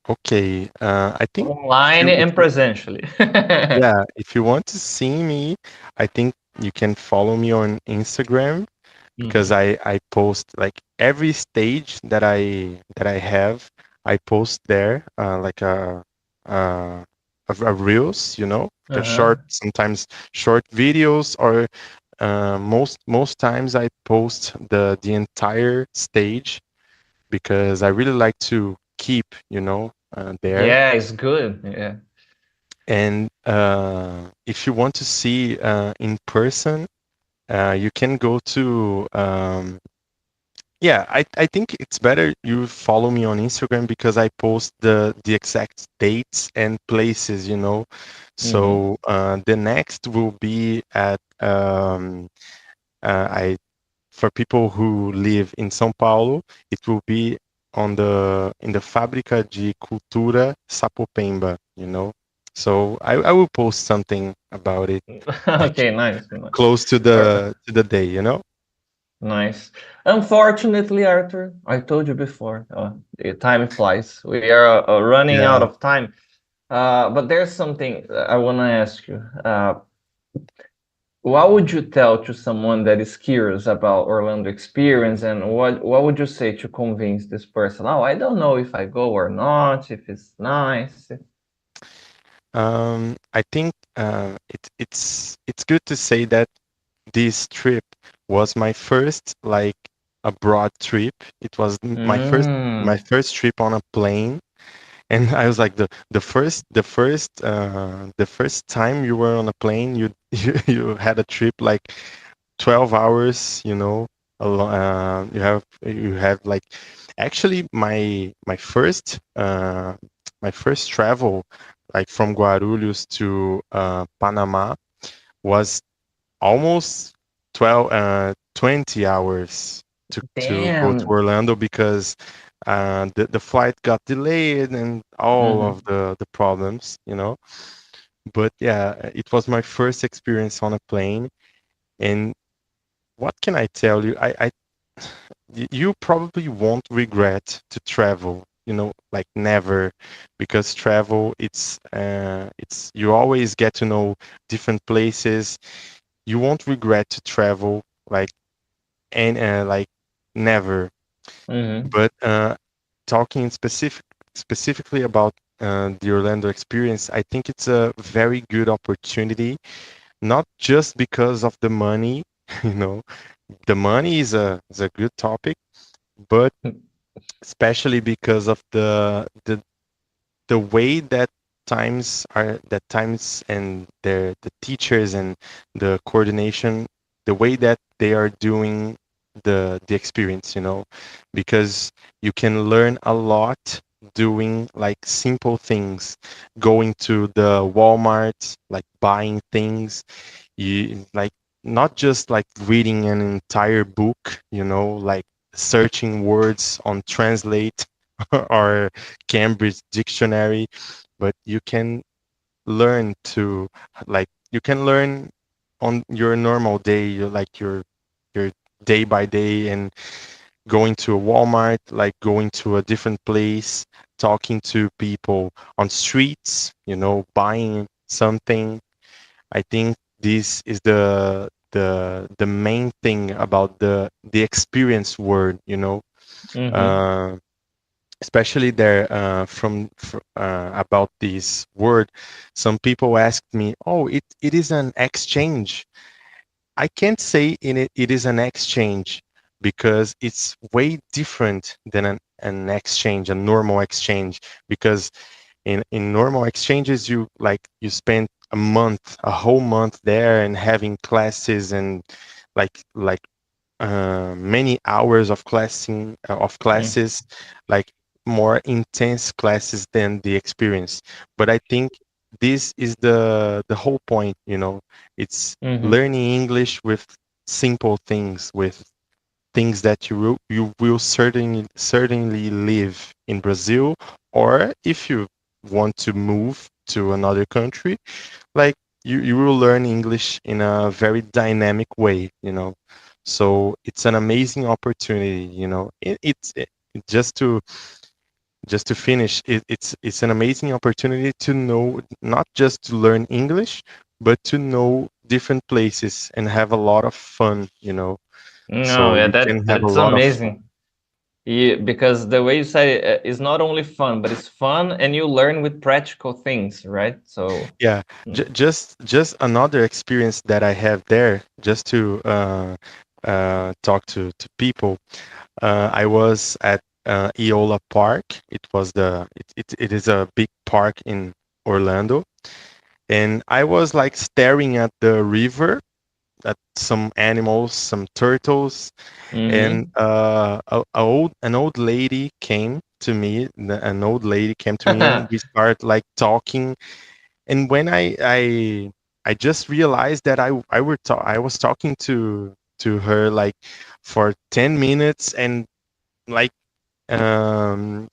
Okay, I think Online if and you presentially. yeah, if you want to see me, I think you can follow me on Instagram because Mhm. I post like every stage that I have, I post there like uh, a reels, you know, like a Uh-huh. short, sometimes short videos, or most times I post the entire stage because I really like to keep, you know, there. Yeah, it's good. Yeah. And if you want to see in person, you can go to Yeah, I think it's better you follow me on Instagram because I post the exact dates and places, you know. Mm-hmm. So the next will be at I for people who live in São Paulo, it will be on the in the Fábrica de Cultura Sapopemba, you know. So I will post something about it like Okay, nice. close to the day, you know. Nice. Unfortunately, Arthur, I told you before, the time flies. We are running out Yeah. of time. But there's something I want to ask you. What would you tell to someone that is curious about Orlando experience, and what would you say to convince this person? Oh, I don't know if I go or not, if it's nice. I think it's good to say that this trip was my first like abroad trip. It was my Mm. first trip on a plane, and I was like the first time you were on a plane, you had a trip like 12 hours, you know. You have like actually my first travel like from Guarulhos to Panama was almost 20 hours to go to Damn. Orlando because the flight got delayed and all Mm-hmm. of the problems, you know. But yeah, it was my first experience on a plane. And what can I tell you? You probably won't regret to travel, you know, like never, because travel it's you always get to know different places. You won't regret to travel like and like never. Mm-hmm. But talking specifically about the Orlando experience, I think it's a very good opportunity, not just because of the money, you know, the money is a good topic, but especially because of the way that times and the teachers and the coordination, the way that they are doing the experience, you know, because you can learn a lot doing like simple things, going to the Walmart, like buying things, you like not just like reading an entire book, you know, like searching words on translate or Cambridge dictionary, but you can learn to like you can learn on your normal day, like your day by day, and going to a Walmart, like going to a different place, talking to people on streets, you know, buying something. I think this is the main thing about the experience word, you know. Mm-hmm. Uh, Especially there about this word, some people asked me, oh, it is an exchange. I can't say it is an exchange because it's way different than an exchange, a normal exchange, because in normal exchanges you spend a month, a whole month there and having classes and like many hours of classes, like more intense classes than the experience. But I think this is the whole point, you know. It's Mm-hmm. learning English with simple things, with things that you will certainly live in Brazil, or if you want to move to another country, like you will learn English in a very dynamic way, you know. So it's an amazing opportunity, you know. Just to finish, it's an amazing opportunity to know, not just to learn English, but to know different places and have a lot of fun, you know. No, So yeah, you can have a that's lot of fun. amazing. Yeah, because the way you say it is not only fun, but it's fun and you learn with practical things, right? So, Yeah, just another experience that I have there, just to talk to people. I was at Eola Park. It is a big park in Orlando, and I was like staring at the river, at some animals, some turtles, and Mm-hmm. an old lady came to me. An old lady came to me, and we start like talking. And when I just realized that I was talking to her like for 10 minutes, and like um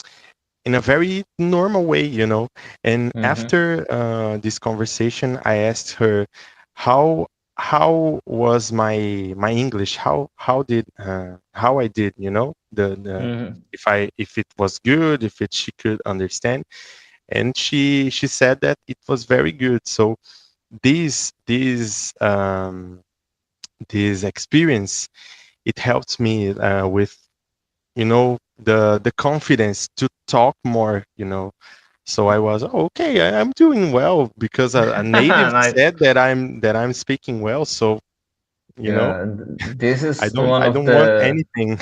in a very normal way, you know. And Mm-hmm. after this conversation, I asked her how how was my English, how I did, you know, the Mm-hmm. if it was good, if it she could understand. And she said that it was very good. So this experience, it helped me with, you know, the confidence to talk more, you know. So I was, "Oh, okay, I'm doing well because a native Nice. said that I'm speaking well." So, you know, Yeah, this is one I of don't want the anything.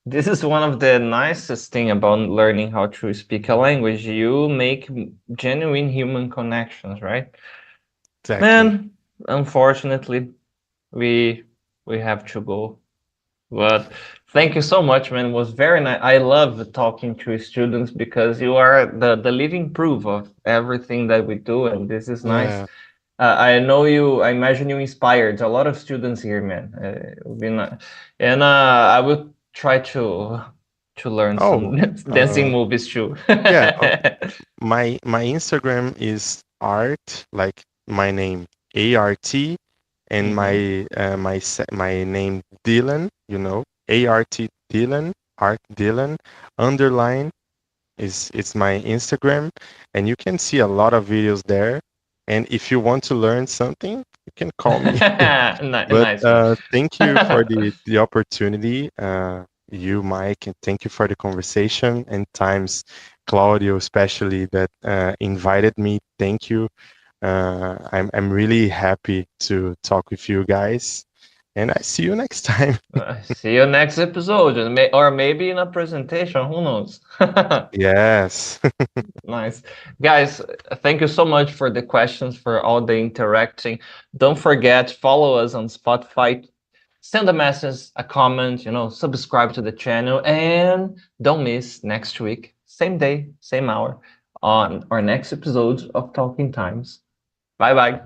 this is one of the nicest thing about learning how to speak a language. You make genuine human connections, right? Exactly. Man, unfortunately, we we have to go. But thank you so much, man. It was very nice. I love talking to students because you are the living proof of everything that we do, and this is nice. Yeah. I know you. I imagine you inspired a lot of students here, man. It would be nice. And I will try to learn Oh, some dancing movies too. yeah. My Instagram is art, like my name, ART, and Hmm. my name Dylan, you know, ART Dylan, Art Dylan, underline is my Instagram, and you can see a lot of videos there. And if you want to learn something, you can call me. But Nice one. thank you for the opportunity, you, Mike, and thank you for the conversation. And times, Claudio, especially that invited me. Thank you. I'm really happy to talk with you guys, and I see you next time. See you next episode, and or maybe in a presentation. Who knows? Yes. Nice. Guys, thank you so much for the questions, for all the interacting. Don't forget, follow us on Spotify. Send a message, a comment, subscribe to the channel, and don't miss next week, same day, same hour, on our next episode of Talking Times. Bye bye.